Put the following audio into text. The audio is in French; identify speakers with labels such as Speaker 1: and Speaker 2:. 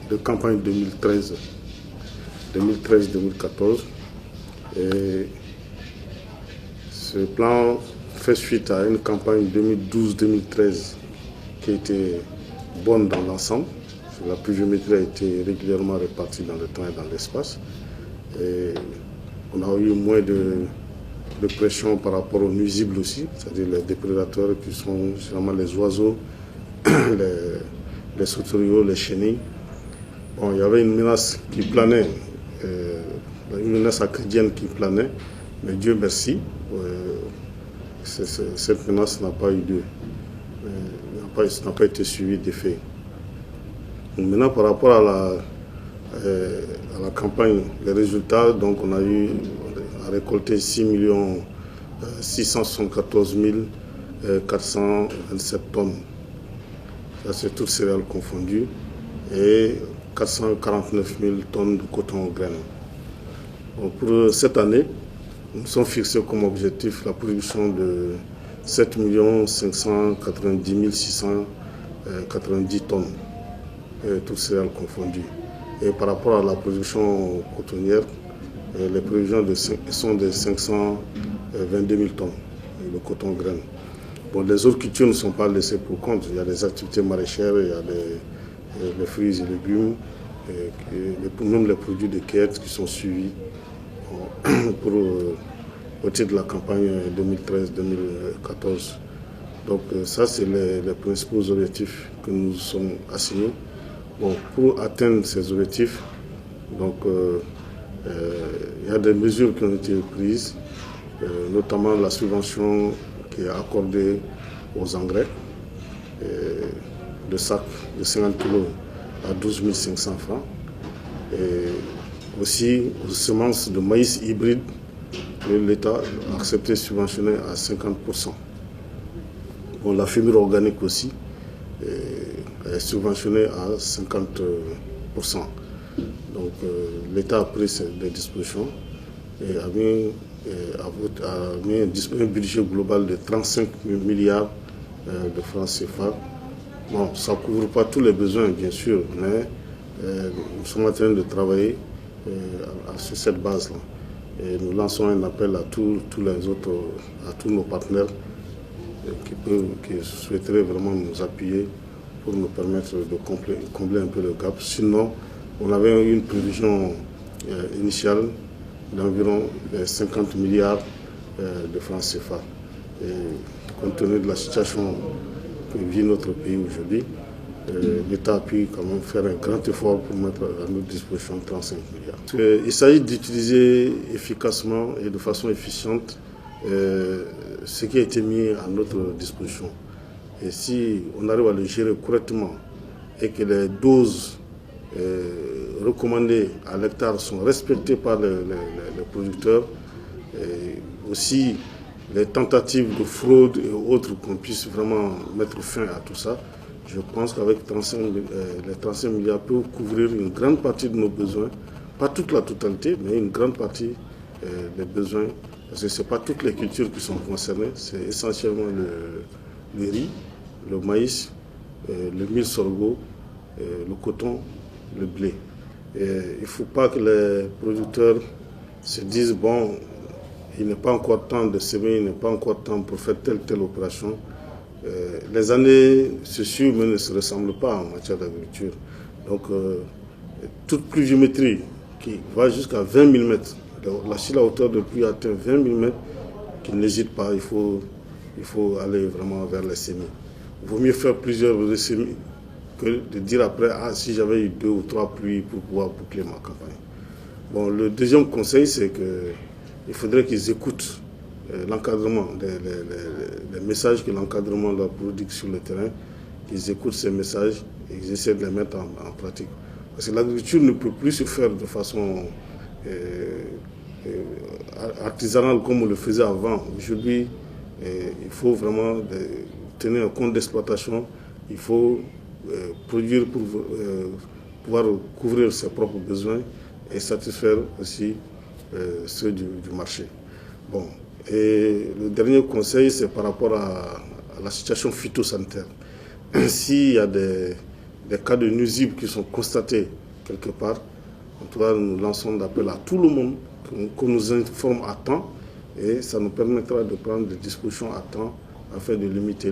Speaker 1: de campagne 2013-2014. Et ce plan fait suite à une campagne 2012-2013 qui était bonne dans l'ensemble. La pluviométrie a été régulièrement répartie dans le temps et dans l'espace. Et on a eu moins de pression par rapport aux nuisibles aussi, c'est-à-dire les déprédateurs qui sont généralement les oiseaux, les sauterelles, les chenilles. Bon, il y avait une menace qui planait, une menace acridienne qui planait, mais Dieu merci, cette menace n'a pas eu lieu, n'a pas été suivie d'effet. Maintenant, par rapport à la campagne, les résultats, donc on a récolté 6 674 427 tonnes. Ça, c'est toutes céréales confondues. Et 449 000 tonnes de coton aux graines. Donc pour cette année, nous nous sommes fixés comme objectif la production de 7 590 690 tonnes, toutes céréales confondues. Et par rapport à la production cotonnière, les prévisions sont de 522 000 tonnes de coton graines. Bon, les autres cultures ne sont pas laissées pour compte. Il y a des activités maraîchères, il y a les fruits et légumes, et même les produits de quête qui sont suivis au titre de la campagne 2013-2014. Donc ça, c'est les principaux objectifs que nous sommes assignés. Bon, pour atteindre ces objectifs, donc, il y a des mesures qui ont été prises, notamment la subvention qui est accordée aux engrais, de sacs de 50 kg à 12 500 francs, et aussi aux semences de maïs hybride que l'État a accepté de subventionner à 50%. Bon, la fumure organique aussi est subventionnée à 50%. Donc l'État a pris des dispositions et a mis un budget global de 35 milliards de francs CFA. Bon, ça ne couvre pas tous les besoins, bien sûr, mais nous sommes en train de travailler sur cette base-là. Et nous lançons un appel à tous nos partenaires qui souhaiteraient vraiment nous appuyer pour nous permettre de combler un peu le gap. Sinon, on avait une prévision initiale d'environ 50 milliards de francs CFA. Et compte tenu de la situation que vit notre pays aujourd'hui, l'État a pu quand même faire un grand effort pour mettre à notre disposition 35 milliards. Il s'agit d'utiliser efficacement et de façon efficiente ce qui a été mis à notre disposition. Et si on arrive à le gérer correctement et que les doses recommandées à l'hectare sont respectées par les producteurs, et aussi les tentatives de fraude et autres, qu'on puisse vraiment mettre fin à tout ça, je pense qu'avec les 35 milliards peuvent couvrir une grande partie de nos besoins, pas toute la totalité, mais une grande partie des besoins, parce que ce n'est pas toutes les cultures qui sont concernées, c'est essentiellement le riz, le maïs, le mil sorgho, le coton, le blé. Et il ne faut pas que les producteurs se disent, bon, il n'est pas encore temps de semer, il n'est pas encore temps pour faire telle opération. Les années se suivent mais ne se ressemblent pas en matière d'agriculture. Donc, toute pluviométrie qui va jusqu'à 20 mm, si la hauteur de pluie atteint 20 mm, qu'il n'hésite pas, il faut aller vraiment vers les semis. Il vaut mieux faire plusieurs semis que de dire après, si j'avais eu 2 ou 3 pluies pour pouvoir boucler ma campagne. Bon, le deuxième conseil, c'est qu'il faudrait qu'ils écoutent l'encadrement, les messages que l'encadrement leur prodigue sur le terrain, qu'ils écoutent ces messages et qu'ils essaient de les mettre en pratique. Parce que l'agriculture ne peut plus se faire de façon artisanale comme on le faisait avant. Aujourd'hui, il faut vraiment tenir compte d'exploitation, il faut produire pour pouvoir couvrir ses propres besoins et satisfaire aussi ceux du marché. Bon. Et le dernier conseil, c'est par rapport à la situation phytosanitaire. S'il y a des des cas de nuisibles qui sont constatés quelque part, en tout cas, nous lançons d'appel à tout le monde qu'on nous informe à temps et ça nous permettra de prendre des dispositions à temps afin de limiter